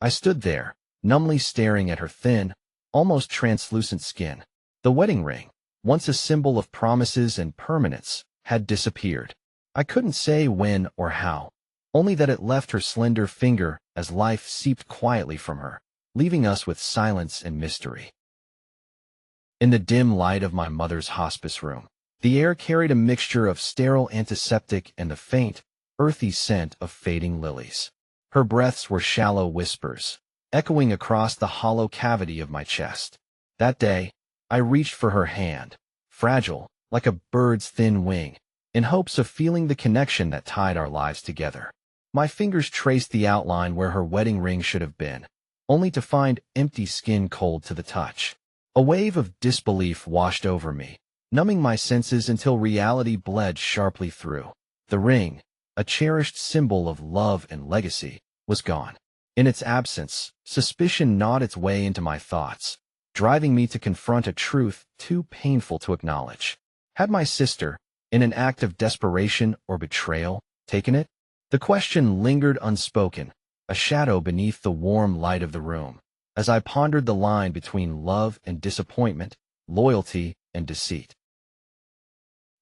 I stood there, numbly staring at her thin, almost translucent skin. The wedding ring, once a symbol of promises and permanence, had disappeared. I couldn't say when or how, only that it left her slender finger as life seeped quietly from her, leaving us with silence and mystery. In the dim light of my mother's hospice room, the air carried a mixture of sterile antiseptic and the faint, earthy scent of fading lilies. Her breaths were shallow whispers, echoing across the hollow cavity of my chest. That day, I reached for her hand, fragile, like a bird's thin wing, in hopes of feeling the connection that tied our lives together. My fingers traced the outline where her wedding ring should have been, only to find empty skin cold to the touch. A wave of disbelief washed over me, numbing my senses until reality bled sharply through. The ring, a cherished symbol of love and legacy, was gone. In its absence, suspicion gnawed its way into my thoughts, driving me to confront a truth too painful to acknowledge. Had my sister, in an act of desperation or betrayal, taken it? The question lingered unspoken, a shadow beneath the warm light of the room, as I pondered the line between love and disappointment, loyalty and deceit.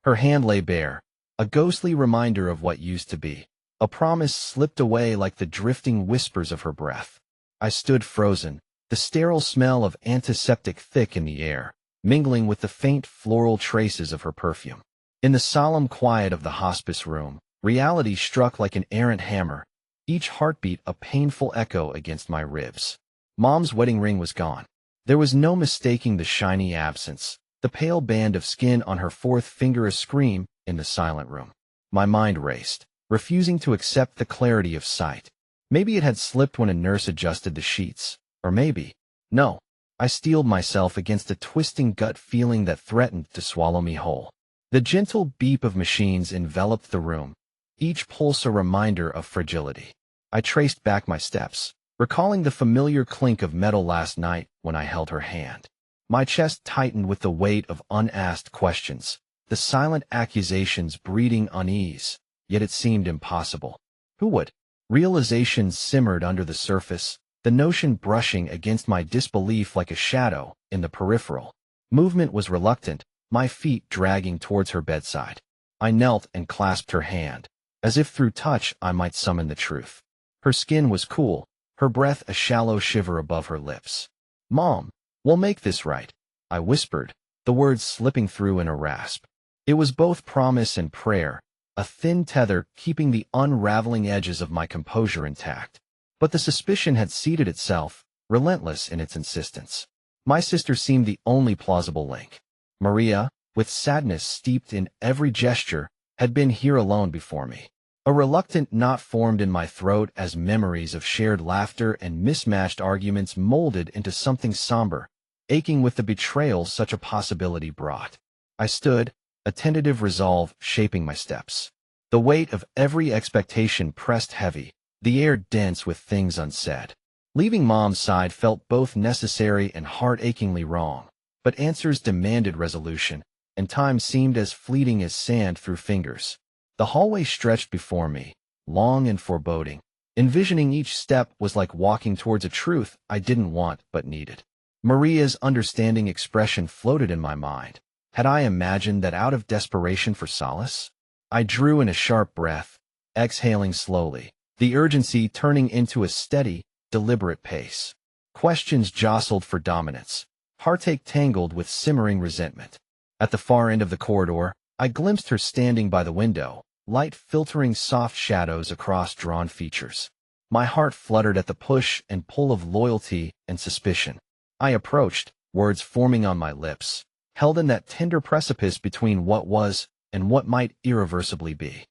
Her hand lay bare, a ghostly reminder of what used to be. A promise slipped away like the drifting whispers of her breath. I stood frozen, the sterile smell of antiseptic thick in the air, mingling with the faint floral traces of her perfume. In the solemn quiet of the hospice room, reality struck like an errant hammer, each heartbeat a painful echo against my ribs. Mom's wedding ring was gone. There was no mistaking the shiny absence, the pale band of skin on her fourth finger a scream in the silent room. My mind raced, refusing to accept the clarity of sight. Maybe it had slipped when a nurse adjusted the sheets, or maybe, no. I steeled myself against a twisting gut feeling that threatened to swallow me whole. The gentle beep of machines enveloped the room, each pulse a reminder of fragility. I traced back my steps, recalling the familiar clink of metal last night when I held her hand. My chest tightened with the weight of unasked questions, the silent accusations breeding unease, yet it seemed impossible. Who would? Realizations simmered under the surface, the notion brushing against my disbelief like a shadow in the peripheral. Movement was reluctant, my feet dragging towards her bedside. I knelt and clasped her hand, as if through touch I might summon the truth. Her skin was cool, her breath a shallow shiver above her lips. "Mom, we'll make this right," I whispered, the words slipping through in a rasp. It was both promise and prayer, a thin tether keeping the unraveling edges of my composure intact. But the suspicion had seated itself, relentless in its insistence. My sister seemed the only plausible link. Maria, with sadness steeped in every gesture, had been here alone before me. A reluctant knot formed in my throat as memories of shared laughter and mismatched arguments molded into something somber, aching with the betrayal such a possibility brought. I stood, a tentative resolve shaping my steps. The weight of every expectation pressed heavy, the air dense with things unsaid. Leaving Mom's side felt both necessary and heart-achingly wrong, but answers demanded resolution, and time seemed as fleeting as sand through fingers. The hallway stretched before me, long and foreboding. Envisioning each step was like walking towards a truth I didn't want but needed. Maria's understanding expression floated in my mind. Had I imagined that out of desperation for solace? I drew in a sharp breath, exhaling slowly, the urgency turning into a steady, deliberate pace. Questions jostled for dominance, heartache tangled with simmering resentment. At the far end of the corridor, I glimpsed her standing by the window, light filtering soft shadows across drawn features. My heart fluttered at the push and pull of loyalty and suspicion. I approached, words forming on my lips, held in that tender precipice between what was and what might irreversibly be.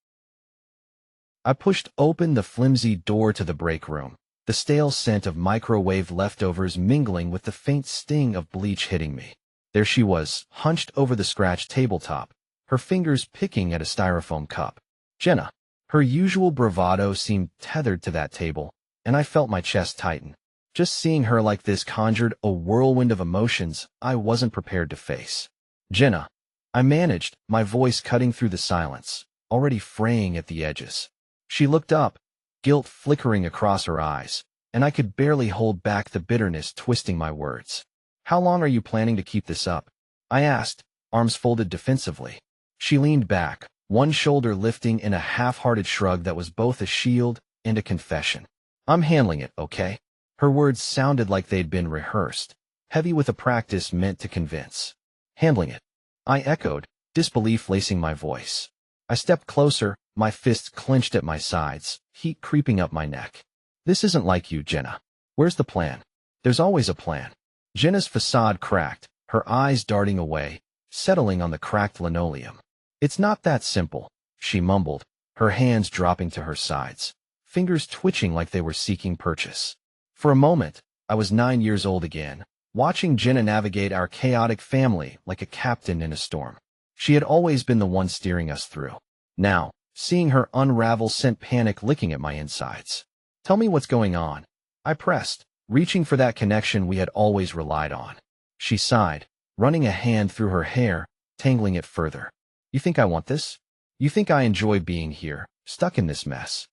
I pushed open the flimsy door to the break room, the stale scent of microwave leftovers mingling with the faint sting of bleach hitting me. There she was, hunched over the scratched tabletop, her fingers picking at a styrofoam cup. Jenna. Her usual bravado seemed tethered to that table, and I felt my chest tighten. Just seeing her like this conjured a whirlwind of emotions I wasn't prepared to face. Jenna. I managed, my voice cutting through the silence, already fraying at the edges. She looked up, guilt flickering across her eyes, and I could barely hold back the bitterness twisting my words. "How long are you planning to keep this up?" I asked, arms folded defensively. She leaned back, one shoulder lifting in a half-hearted shrug that was both a shield and a confession. "I'm handling it, okay?" Her words sounded like they'd been rehearsed, heavy with a practice meant to convince. "Handling it," I echoed, disbelief lacing my voice. I stepped closer, my fists clenched at my sides, heat creeping up my neck. "This isn't like you, Jenna. Where's the plan?" "There's always a plan." Jenna's facade cracked, her eyes darting away, settling on the cracked linoleum. "It's not that simple," she mumbled, her hands dropping to her sides, fingers twitching like they were seeking purchase. For a moment, I was 9 years old again, watching Jenna navigate our chaotic family like a captain in a storm. She had always been the one steering us through. Now, seeing her unravel sent panic licking at my insides. "Tell me what's going on," I pressed, reaching for that connection we had always relied on. She sighed, running a hand through her hair, tangling it further. "You think I want this? You think I enjoy being here, stuck in this mess?"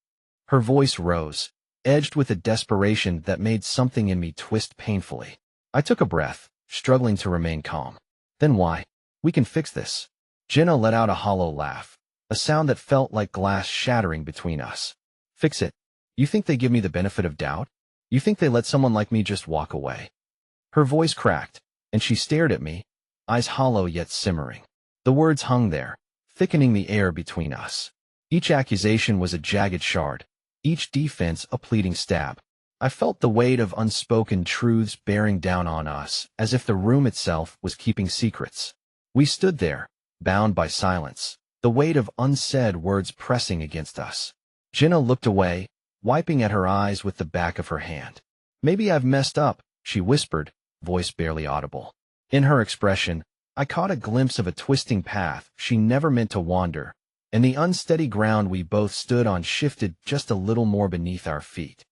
Her voice rose, edged with a desperation that made something in me twist painfully. I took a breath, struggling to remain calm. "Then why? We can fix this." Jenna let out a hollow laugh, a sound that felt like glass shattering between us. "Fix it? You think they give me the benefit of doubt? You think they let someone like me just walk away?" Her voice cracked, and she stared at me, eyes hollow yet simmering. The words hung there, thickening the air between us. Each accusation was a jagged shard, each defense a pleading stab. I felt the weight of unspoken truths bearing down on us, as if the room itself was keeping secrets. We stood there, bound by silence, the weight of unsaid words pressing against us. Jenna looked away, wiping at her eyes with the back of her hand. "Maybe I've messed up," she whispered, voice barely audible. In her expression, I caught a glimpse of a twisting path she never meant to wander, and the unsteady ground we both stood on shifted just a little more beneath our feet.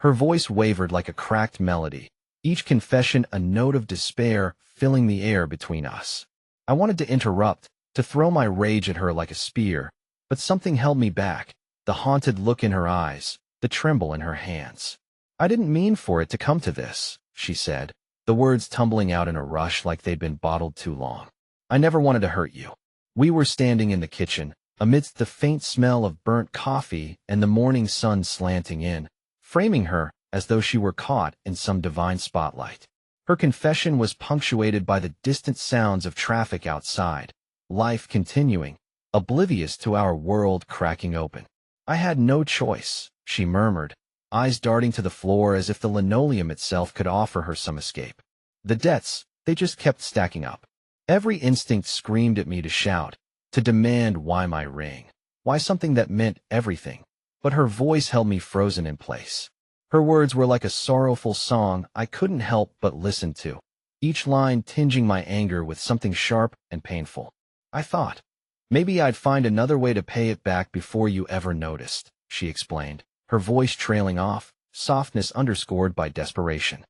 Her voice wavered like a cracked melody, each confession a note of despair filling the air between us. I wanted to interrupt, to throw my rage at her like a spear, but something held me back, the haunted look in her eyes, the tremble in her hands. "I didn't mean for it to come to this," she said, the words tumbling out in a rush like they'd been bottled too long. "I never wanted to hurt you." We were standing in the kitchen, amidst the faint smell of burnt coffee and the morning sun slanting in, framing her as though she were caught in some divine spotlight. Her confession was punctuated by the distant sounds of traffic outside, life continuing, oblivious to our world cracking open. "I had no choice," she murmured, eyes darting to the floor as if the linoleum itself could offer her some escape. "The debts, they just kept stacking up." Every instinct screamed at me to shout, to demand why my ring, why something that meant everything. But her voice held me frozen in place. Her words were like a sorrowful song I couldn't help but listen to, each line tinging my anger with something sharp and painful. "I thought maybe I'd find another way to pay it back before you ever noticed," she explained, her voice trailing off, softness underscored by desperation.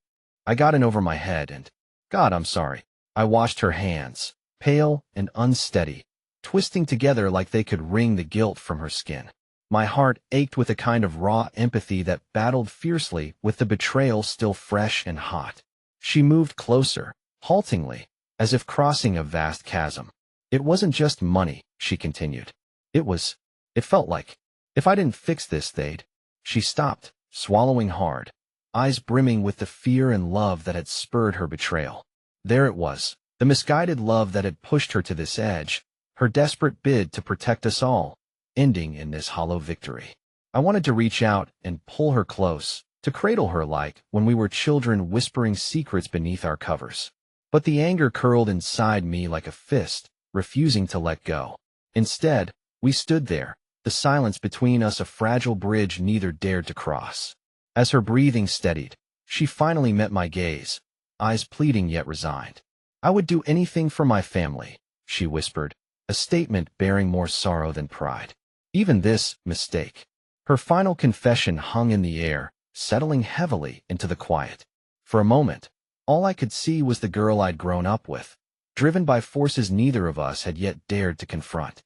I got in over my head and, "God, I'm sorry." I washed her hands, pale and unsteady, twisting together like they could wring the guilt from her skin. My heart ached with a kind of raw empathy that battled fiercely with the betrayal still fresh and hot. She moved closer, haltingly, as if crossing a vast chasm. "It wasn't just money," she continued. It felt like, if I didn't fix this, they'd." She stopped, swallowing hard, eyes brimming with the fear and love that had spurred her betrayal. There it was, the misguided love that had pushed her to this edge, her desperate bid to protect us all, ending in this hollow victory. I wanted to reach out and pull her close, to cradle her like when we were children whispering secrets beneath our covers. But the anger curled inside me like a fist, refusing to let go. Instead, we stood there, the silence between us a fragile bridge neither dared to cross. As her breathing steadied, she finally met my gaze, eyes pleading yet resigned. "I would do anything for my family," she whispered, a statement bearing more sorrow than pride. Even this mistake. Her final confession hung in the air, settling heavily into the quiet. For a moment, all I could see was the girl I'd grown up with, driven by forces neither of us had yet dared to confront.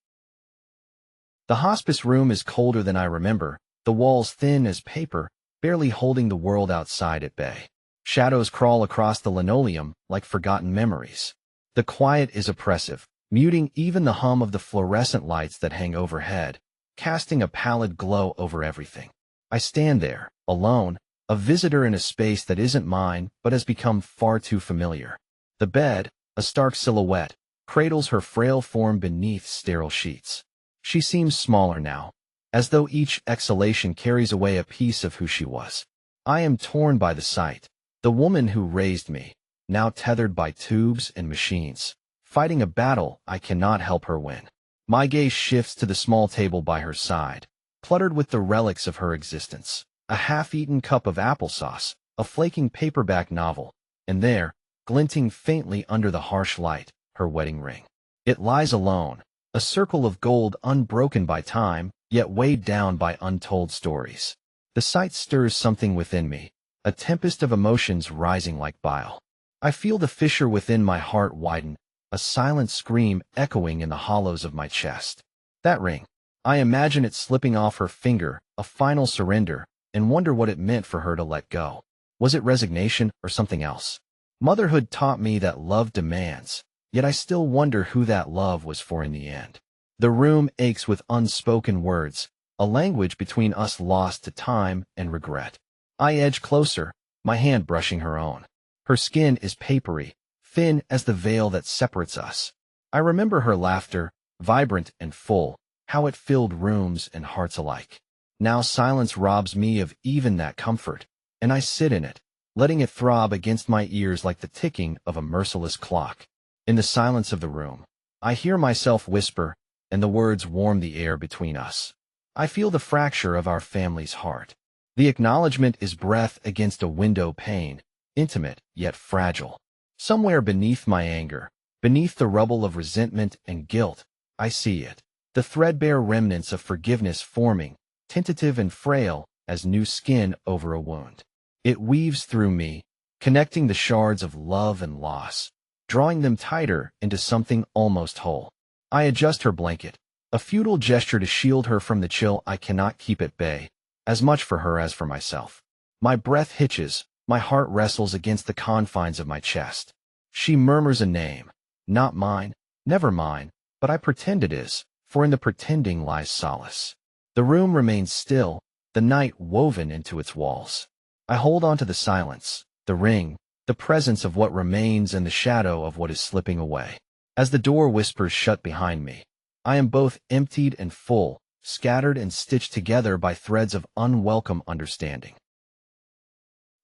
The hospice room is colder than I remember, the walls thin as paper, barely holding the world outside at bay. Shadows crawl across the linoleum like forgotten memories. The quiet is oppressive, muting even the hum of the fluorescent lights that hang overhead, casting a pallid glow over everything. I stand there, alone, a visitor in a space that isn't mine but has become far too familiar. The bed, a stark silhouette, cradles her frail form beneath sterile sheets. She seems smaller now, as though each exhalation carries away a piece of who she was. I am torn by the sight. The woman who raised me, now tethered by tubes and machines, fighting a battle I cannot help her win. My gaze shifts to the small table by her side, cluttered with the relics of her existence. A half-eaten cup of applesauce, a flaking paperback novel, and there, glinting faintly under the harsh light, her wedding ring. It lies alone, a circle of gold unbroken by time, yet weighed down by untold stories. The sight stirs something within me, a tempest of emotions rising like bile. I feel the fissure within my heart widen, a silent scream echoing in the hollows of my chest. That ring. I imagine it slipping off her finger, a final surrender, and wonder what it meant for her to let go. Was it resignation or something else? Motherhood taught me that love demands, yet I still wonder who that love was for in the end. The room aches with unspoken words, a language between us lost to time and regret. I edge closer, my hand brushing her own. Her skin is papery, thin as the veil that separates us. I remember her laughter, vibrant and full, how it filled rooms and hearts alike. Now silence robs me of even that comfort, and I sit in it, letting it throb against my ears like the ticking of a merciless clock. In the silence of the room, I hear myself whisper, and the words warm the air between us. I feel the fracture of our family's heart. The acknowledgement is breath against a window pane, intimate yet fragile. Somewhere beneath my anger, beneath the rubble of resentment and guilt, I see it. The threadbare remnants of forgiveness forming, tentative and frail as new skin over a wound. It weaves through me, connecting the shards of love and loss, drawing them tighter into something almost whole. I adjust her blanket, a futile gesture to shield her from the chill I cannot keep at bay, as much for her as for myself. My breath hitches, my heart wrestles against the confines of my chest. She murmurs a name, not mine, never mine, but I pretend it is, for in the pretending lies solace. The room remains still, the night woven into its walls. I hold on to the silence, the ring, the presence of what remains and the shadow of what is slipping away. As the door whispers shut behind me, I am both emptied and full, scattered and stitched together by threads of unwelcome understanding.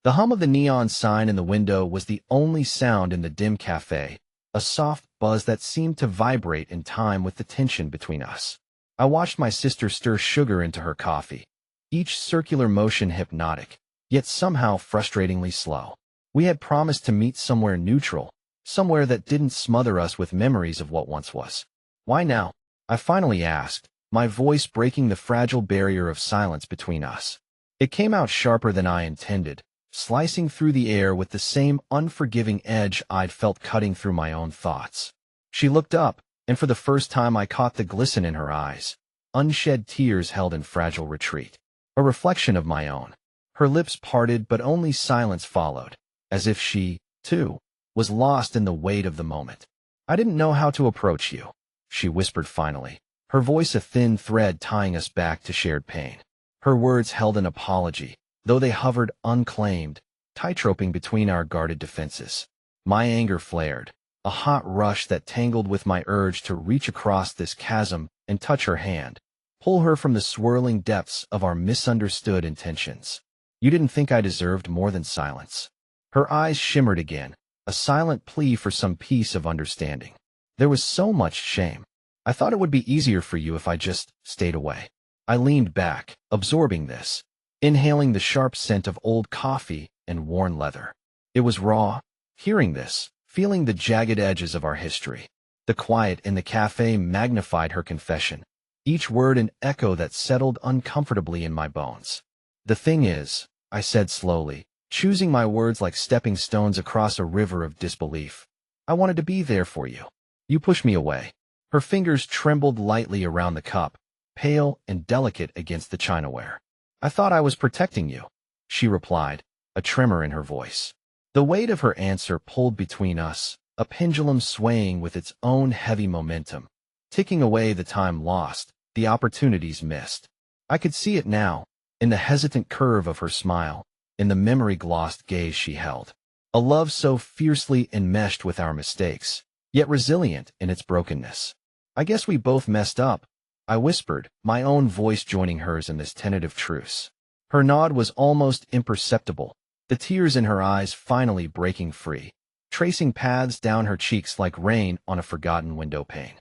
The hum of the neon sign in the window was the only sound in the dim cafe, a soft buzz that seemed to vibrate in time with the tension between us. I watched my sister stir sugar into her coffee, each circular motion hypnotic, yet somehow frustratingly slow. We had promised to meet somewhere neutral, somewhere that didn't smother us with memories of what once was. Why now? I finally asked, my voice breaking the fragile barrier of silence between us. It came out sharper than I intended, slicing through the air with the same unforgiving edge I'd felt cutting through my own thoughts. She looked up, and for the first time I caught the glisten in her eyes, unshed tears held in fragile retreat. A reflection of my own. Her lips parted, but only silence followed, as if she, too, was lost in the weight of the moment. I didn't know how to approach you, she whispered finally, her voice a thin thread tying us back to shared pain. Her words held an apology, though they hovered unclaimed, tightroping between our guarded defenses. My anger flared, a hot rush that tangled with my urge to reach across this chasm and touch her hand, pull her from the swirling depths of our misunderstood intentions. You didn't think I deserved more than silence. Her eyes shimmered again, a silent plea for some piece of understanding. There was so much shame. I thought it would be easier for you if I just stayed away. I leaned back, absorbing this, inhaling the sharp scent of old coffee and worn leather. It was raw, hearing this, feeling the jagged edges of our history. The quiet in the cafe magnified her confession, each word an echo that settled uncomfortably in my bones. The thing is, I said slowly, choosing my words like stepping stones across a river of disbelief, I wanted to be there for you. You pushed me away. Her fingers trembled lightly around the cup, pale and delicate against the chinaware. I thought I was protecting you. she replied, a tremor in her voice. The weight of her answer pulled between us, a pendulum swaying with its own heavy momentum, ticking away the time lost, the opportunities missed. I could see it now, in the hesitant curve of her smile, in the memory-glossed gaze she held. A love so fiercely enmeshed with our mistakes, yet resilient in its brokenness. I guess we both messed up, I whispered, my own voice joining hers in this tentative truce. Her nod was almost imperceptible, the tears in her eyes finally breaking free, tracing paths down her cheeks like rain on a forgotten window pane.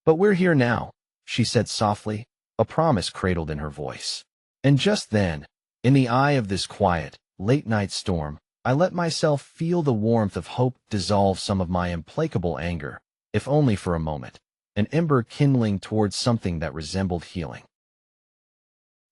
But we're here now, she said softly, a promise cradled in her voice. And just then, in the eye of this quiet, late-night storm, I let myself feel the warmth of hope dissolve some of my implacable anger, if only for a moment, an ember kindling towards something that resembled healing.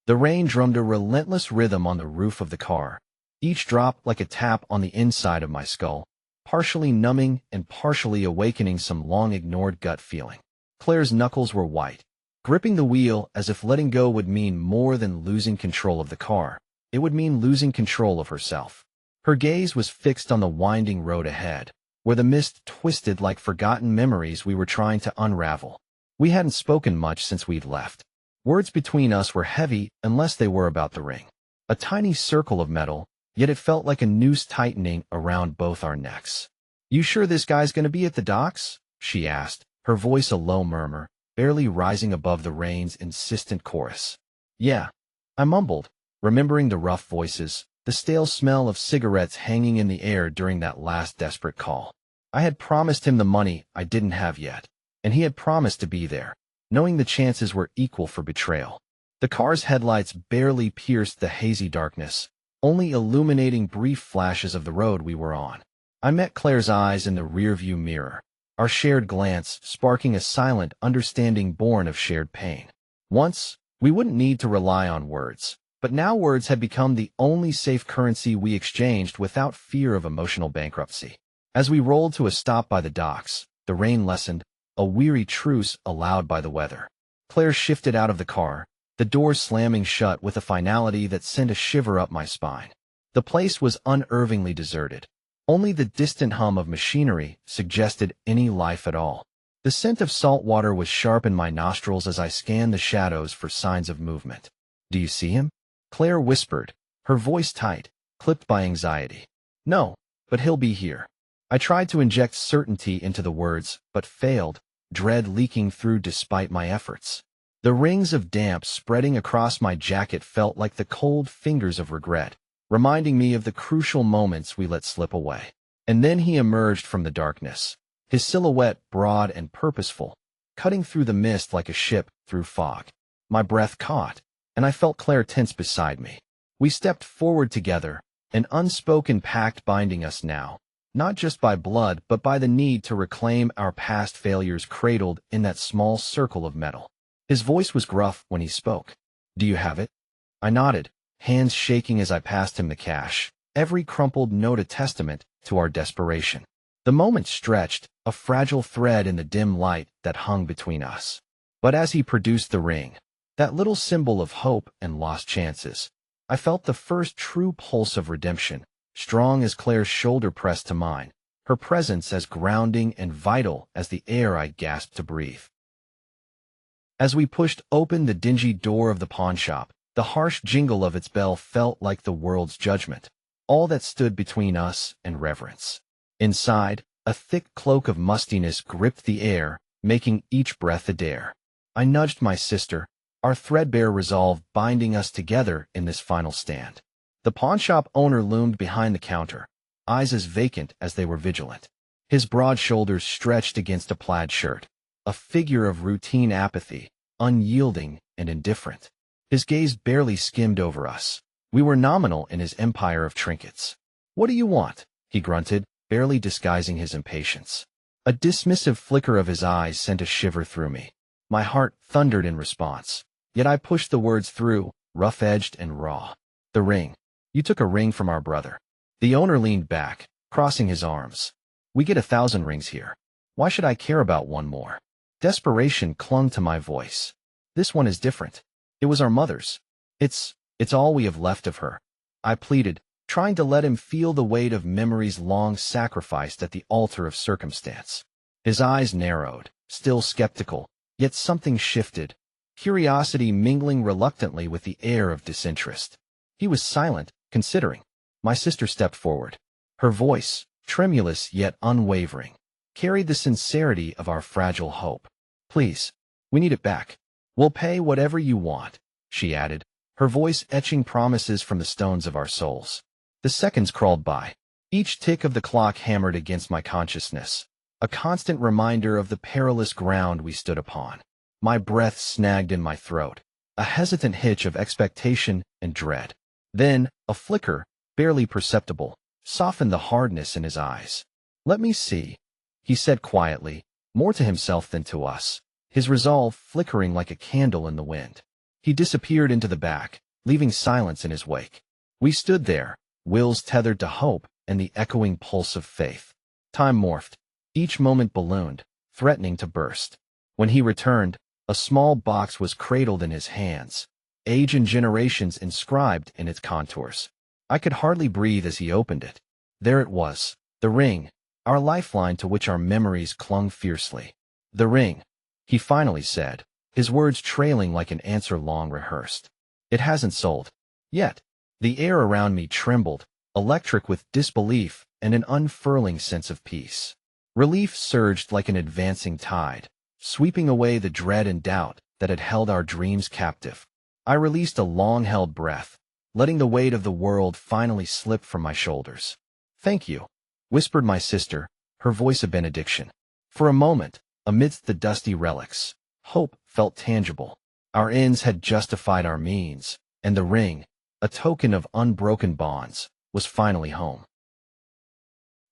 The rain drummed a relentless rhythm on the roof of the car, each drop like a tap on the inside of my skull, partially numbing and partially awakening some long-ignored gut feeling. Claire's knuckles were white, gripping the wheel as if letting go would mean more than losing control of the car. It would mean losing control of herself. Her gaze was fixed on the winding road ahead, where the mist twisted like forgotten memories we were trying to unravel. We hadn't spoken much since we'd left. Words between us were heavy unless they were about the ring. A tiny circle of metal, yet it felt like a noose tightening around both our necks. "You sure this guy's gonna be at the docks?" she asked, her voice a low murmur, barely rising above the rain's insistent chorus. "Yeah," I mumbled, remembering the rough voices, the stale smell of cigarettes hanging in the air during that last desperate call. I had promised him the money I didn't have yet, and he had promised to be there, knowing the chances were equal for betrayal. The car's headlights barely pierced the hazy darkness, only illuminating brief flashes of the road we were on. I met Claire's eyes in the rearview mirror, our shared glance sparking a silent understanding born of shared pain. Once, we wouldn't need to rely on words, but now words had become the only safe currency we exchanged without fear of emotional bankruptcy. As we rolled to a stop by the docks, the rain lessened, a weary truce allowed by the weather. Claire shifted out of the car, the doors slamming shut with a finality that sent a shiver up my spine. The place was unervingly deserted. Only the distant hum of machinery suggested any life at all. The scent of salt water was sharp in my nostrils as I scanned the shadows for signs of movement. "Do you see him?" Claire whispered, her voice tight, clipped by anxiety. "No, but he'll be here." I tried to inject certainty into the words, but failed, dread leaking through despite my efforts. The rings of damp spreading across my jacket felt like the cold fingers of regret, reminding me of the crucial moments we let slip away. And then he emerged from the darkness, his silhouette broad and purposeful, cutting through the mist like a ship through fog. My breath caught, and I felt Claire tense beside me. We stepped forward together, an unspoken pact binding us now, not just by blood but by the need to reclaim our past failures cradled in that small circle of metal. His voice was gruff when he spoke. "Do you have it?" I nodded, hands shaking as I passed him the cash, every crumpled note a testament to our desperation. The moment stretched, a fragile thread in the dim light that hung between us. But as he produced the ring, that little symbol of hope and lost chances, I felt the first true pulse of redemption, strong as Claire's shoulder pressed to mine, her presence as grounding and vital as the air I gasped to breathe. As we pushed open the dingy door of the pawnshop, the harsh jingle of its bell felt like the world's judgment, all that stood between us and reverence. Inside, a thick cloak of mustiness gripped the air, making each breath a dare. I nudged my sister, our threadbare resolve binding us together in this final stand. The pawnshop owner loomed behind the counter, eyes as vacant as they were vigilant. His broad shoulders stretched against a plaid shirt, a figure of routine apathy, unyielding and indifferent. His gaze barely skimmed over us. We were nominal in his empire of trinkets. "What do you want?" he grunted, barely disguising his impatience. A dismissive flicker of his eyes sent a shiver through me. My heart thundered in response, yet I pushed the words through, rough-edged and raw. "The ring. You took a ring from our brother." The owner leaned back, crossing his arms. "We get 1,000 rings here. Why should I care about one more?" Desperation clung to my voice. "This one is different. It was our mother's. It's all we have left of her." I pleaded, trying to let him feel the weight of memories long sacrificed at the altar of circumstance. His eyes narrowed, still skeptical, yet something shifted, curiosity mingling reluctantly with the air of disinterest. He was silent, considering. My sister stepped forward. Her voice, tremulous yet unwavering, carried the sincerity of our fragile hope. Please, we need it back. We'll pay whatever you want, she added, her voice etching promises from the stones of our souls. The seconds crawled by. Each tick of the clock hammered against my consciousness, a constant reminder of the perilous ground we stood upon. My breath snagged in my throat, a hesitant hitch of expectation and dread. Then, a flicker, barely perceptible, softened the hardness in his eyes. Let me see, he said quietly, more to himself than to us, his resolve flickering like a candle in the wind. He disappeared into the back, leaving silence in his wake. We stood there, wills tethered to hope and the echoing pulse of faith. Time morphed. Each moment ballooned, threatening to burst. When he returned, a small box was cradled in his hands, age and generations inscribed in its contours. I could hardly breathe as he opened it. There it was, the ring, our lifeline to which our memories clung fiercely. The ring, he finally said, his words trailing like an answer long rehearsed. It hasn't sold. Yet. The air around me trembled, electric with disbelief and an unfurling sense of peace. Relief surged like an advancing tide, sweeping away the dread and doubt that had held our dreams captive. I released a long-held breath, letting the weight of the world finally slip from my shoulders. Thank you, whispered my sister, her voice a benediction. For a moment, amidst the dusty relics, hope felt tangible. Our ends had justified our means, and the ring, a token of unbroken bonds, was finally home.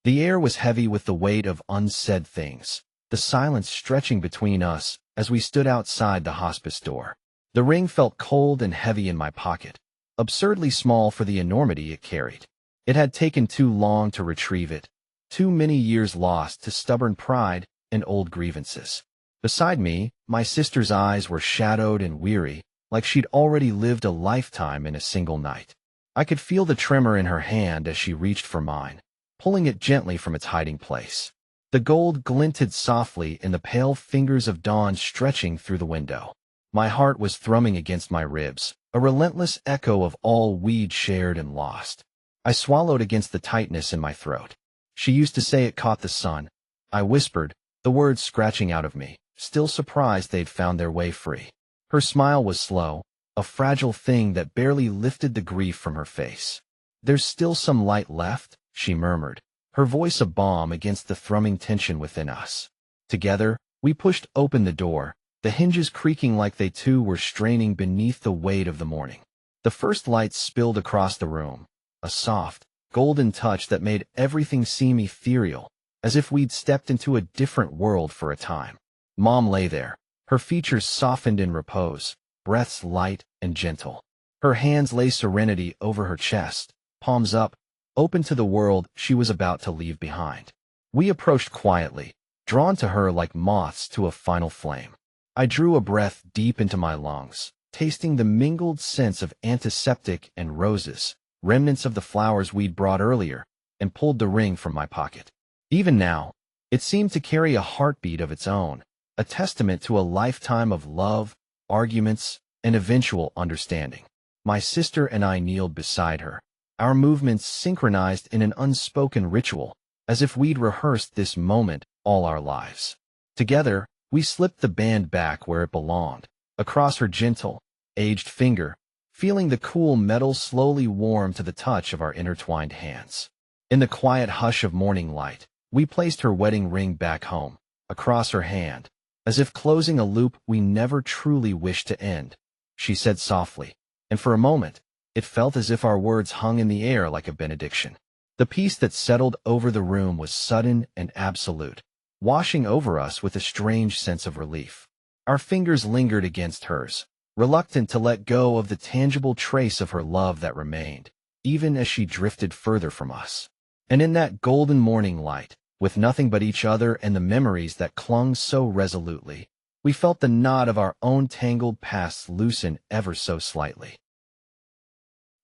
The air was heavy with the weight of unsaid things, the silence stretching between us as we stood outside the hospice door. The ring felt cold and heavy in my pocket, absurdly small for the enormity it carried. It had taken too long to retrieve it, too many years lost to stubborn pride and old grievances. Beside me, my sister's eyes were shadowed and weary, like she'd already lived a lifetime in a single night. I could feel the tremor in her hand as she reached for mine, pulling it gently from its hiding place. The gold glinted softly in the pale fingers of dawn stretching through the window. My heart was thrumming against my ribs, a relentless echo of all we'd shared and lost. I swallowed against the tightness in my throat. She used to say it caught the sun. I whispered, the words scratching out of me, still surprised they'd found their way free. Her smile was slow, a fragile thing that barely lifted the grief from her face. There's still some light left, she murmured, her voice a balm against the thrumming tension within us. Together, we pushed open the door, the hinges creaking like they too were straining beneath the weight of the morning. The first light spilled across the room, a soft, golden touch that made everything seem ethereal, as if we'd stepped into a different world for a time. Mom lay there, her features softened in repose, breaths light and gentle. Her hands lay serenity over her chest, palms up, open to the world she was about to leave behind. We approached quietly, drawn to her like moths to a final flame. I drew a breath deep into my lungs, tasting the mingled scents of antiseptic and roses, remnants of the flowers we'd brought earlier, and pulled the ring from my pocket. Even now, it seemed to carry a heartbeat of its own, a testament to a lifetime of love, arguments, and eventual understanding. My sister and I kneeled beside her, our movements synchronized in an unspoken ritual, as if we'd rehearsed this moment all our lives. Together, we slipped the band back where it belonged, across her gentle, aged finger, feeling the cool metal slowly warm to the touch of our intertwined hands. In the quiet hush of morning light, we placed her wedding ring back home, across her hand, as if closing a loop we never truly wished to end. She said softly, and for a moment, it felt as if our words hung in the air like a benediction. The peace that settled over the room was sudden and absolute, washing over us with a strange sense of relief. Our fingers lingered against hers, reluctant to let go of the tangible trace of her love that remained, even as she drifted further from us. And in that golden morning light, with nothing but each other and the memories that clung so resolutely, we felt the knot of our own tangled pasts loosen ever so slightly.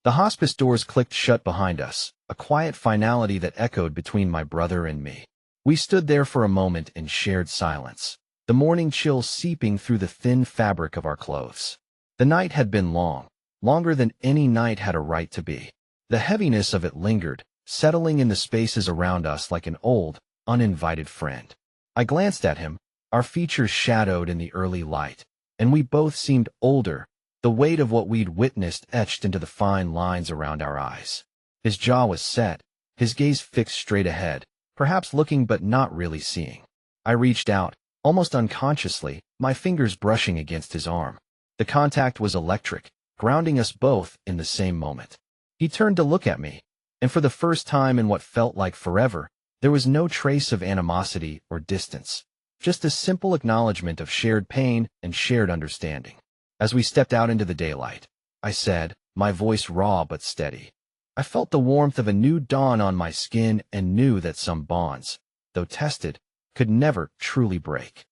The hospice doors clicked shut behind us, a quiet finality that echoed between my brother and me. We stood there for a moment in shared silence, the morning chill seeping through the thin fabric of our clothes. The night had been long, longer than any night had a right to be. The heaviness of it lingered, settling in the spaces around us like an old, uninvited friend. I glanced at him, our features shadowed in the early light, and we both seemed older, the weight of what we'd witnessed etched into the fine lines around our eyes. His jaw was set, his gaze fixed straight ahead, perhaps looking but not really seeing. I reached out, almost unconsciously, my fingers brushing against his arm. The contact was electric, grounding us both in the same moment. He turned to look at me, and for the first time in what felt like forever, there was no trace of animosity or distance, just a simple acknowledgement of shared pain and shared understanding. As we stepped out into the daylight, I said, my voice raw but steady. I felt the warmth of a new dawn on my skin and knew that some bonds, though tested, could never truly break.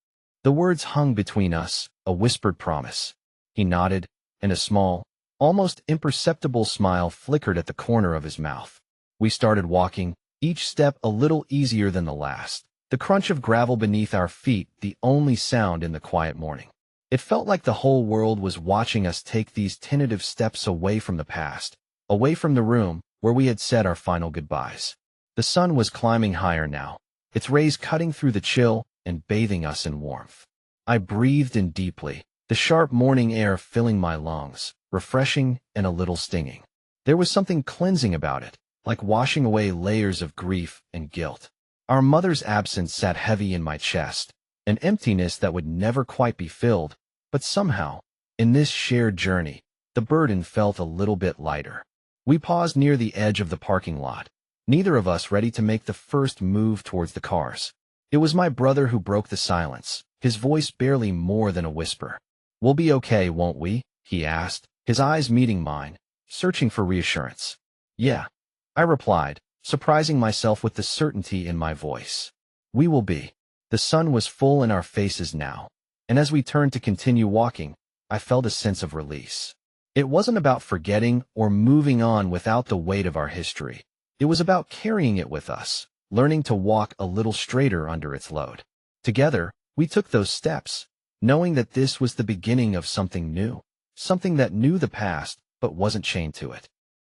The words hung between us, a whispered promise. He nodded, and a small, almost imperceptible smile flickered at the corner of his mouth. We started walking, each step a little easier than the last, the crunch of gravel beneath our feet the only sound in the quiet morning. It felt like the whole world was watching us take these tentative steps away from the past, away from the room where we had said our final goodbyes. The sun was climbing higher now, its rays cutting through the chill and bathing us in warmth. I breathed in deeply, the sharp morning air filling my lungs, refreshing and a little stinging. There was something cleansing about it, like washing away layers of grief and guilt. Our mother's absence sat heavy in my chest, an emptiness that would never quite be filled, but somehow, in this shared journey, the burden felt a little bit lighter. We paused near the edge of the parking lot, neither of us ready to make the first move towards the cars. It was my brother who broke the silence, his voice barely more than a whisper. "We'll be okay, won't we?" he asked, his eyes meeting mine, searching for reassurance. "Yeah," I replied, surprising myself with the certainty in my voice. "We will be." The sun was full in our faces now, and as we turned to continue walking, I felt a sense of release. It wasn't about forgetting or moving on without the weight of our history. It was about carrying it with us, learning to walk a little straighter under its load. Together, we took those steps, knowing that this was the beginning of something new, something that knew the past but wasn't chained to it.